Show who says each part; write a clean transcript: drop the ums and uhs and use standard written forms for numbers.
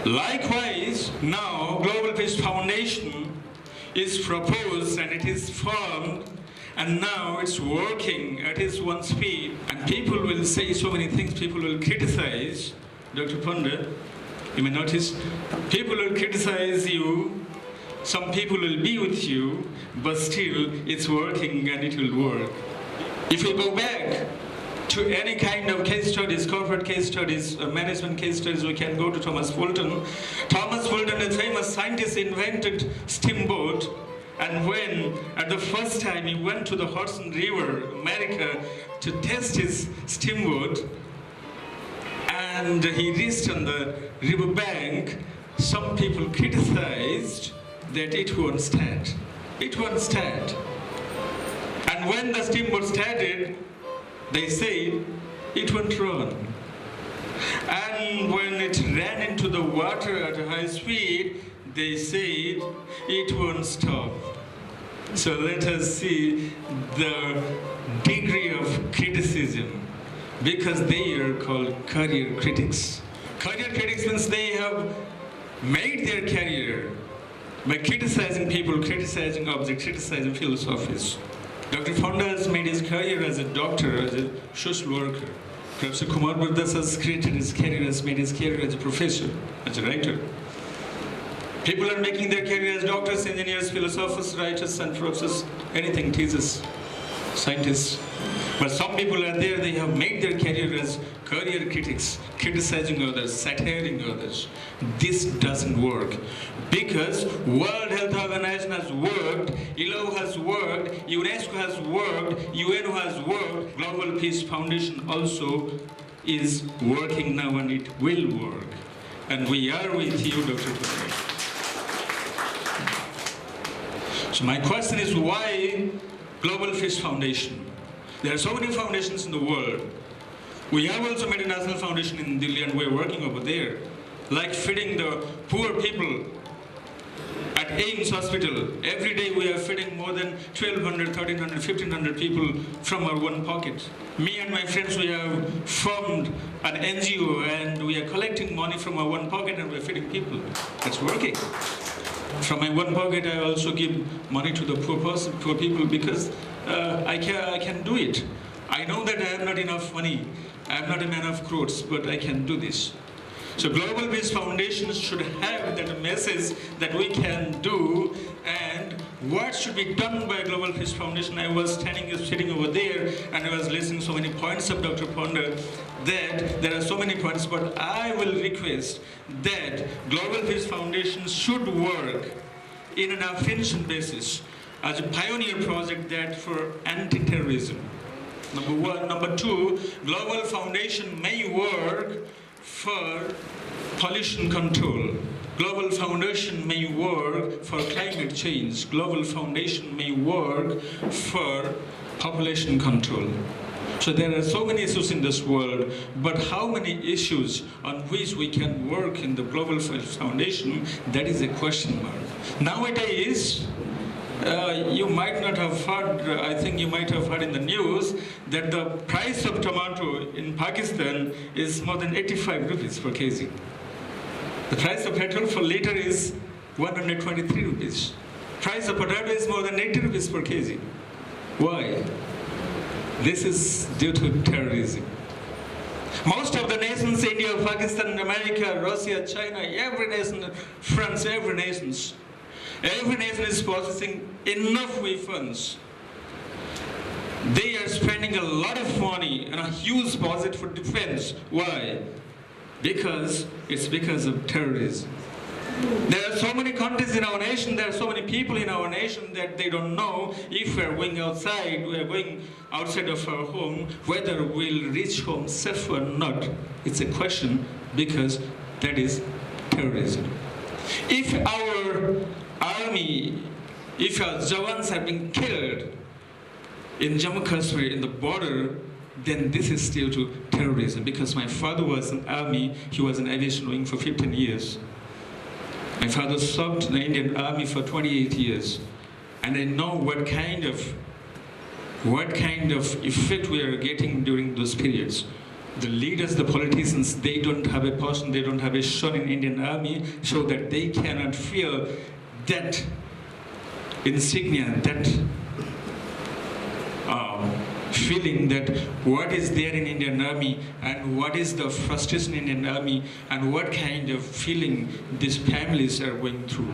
Speaker 1: Likewise, now Global Peace Foundation is proposed and it is formed, and now it's working at its own speed. And people will say so many things, people will criticize. Dr. Pandit, you may notice, people will criticize you, some people will be with you, but still it's working and it will work. If you go back to any kind of case studies, corporate case studies, management case studies, we can go to Thomas Fulton. Thomas Fulton, a famous scientist, invented steamboat, and when at the first time he went to the Hudson River, America, to test his steamboat, and he reached on the river bank, some people criticized that it won't stand. It won't stand. And when the steamboat started, they said it won't run. And when it ran into the water at a high speed, they said it won't stop. So let us see the degree of criticism, because they are called career critics. Career critics means they have made their career by criticizing people, criticizing objects, criticizing philosophies. Dr. Fonda has made his career as a doctor, as a social worker. Professor Kumar Burdas has created his career, has made his career as a professor, as a writer. People are making their career as doctors, engineers, philosophers, writers, and professors, anything, teachers, scientists. But some people are there, they have made their career as career critics, criticizing others, satiring others. This doesn't work. Because World Health Organization has worked, ILO has worked, UNESCO has worked, UN has worked, Global Peace Foundation also is working now, and it will work. And we are with you, Dr. Kumar. So my question is, why Global Peace Foundation? There are so many foundations in the world. We have also made a national foundation in Delhi, and we're working over there, like feeding the poor people at AIMS Hospital. Every day we are feeding more than 1,200, 1,300, 1,500 people from our one pocket. Me and my friends, we have formed an NGO, and we are collecting money from our one pocket, and we're feeding people. That's working. From my one pocket, I also give money to the poor people, because I can do it. I know that I have not enough money. I am not a man of crores, but I can do this. So Global Peace Foundation should have that message that we can do, and what should be done by Global Peace Foundation. I was sitting over there, and I was listening so many points of Dr. Ponder, that there are so many points, but I will request that Global Peace Foundation should work in an affirmation basis as a pioneer project that for anti-terrorism. Number one. Number two, Global Foundation may work for pollution control. Global Foundation may work for climate change. Global Foundation may work for population control. So there are so many issues in this world, but how many issues on which we can work in the Global Foundation, that is a question mark. Nowadays, you might not have heard, I think you might have heard in the news, that the price of tomato in Pakistan is more than 85 rupees per kg. The price of petrol per liter is 123 rupees. Price of potato is more than 80 rupees per kg. Why? This is due to terrorism. Most of the nations, India, Pakistan, America, Russia, China, every nation, France, every nation is possessing enough weapons. They are spending a lot of money and a huge budget for defense. Why? Because it's because of terrorism. There are so many countries in our nation, there are so many people in our nation that they don't know if we're going outside, we're going outside of our home, whether we'll reach home safe or not. It's a question, because that is terrorism. If our army, if our Jawans have been killed in Jammu Kashmir, in the border, then this is still to terrorism. Because my father was in army, he was in aviation wing for 15 years. My father served in the Indian Army for 28 years. And I know what kind of effect we are getting during those periods. the leaders, the politicians, they don't have a person, they don't have a son in Indian Army, so that they cannot feel that insignia, that feeling that what is there in Indian Army and what is the frustration in Indian Army and what kind of feeling these families are going through.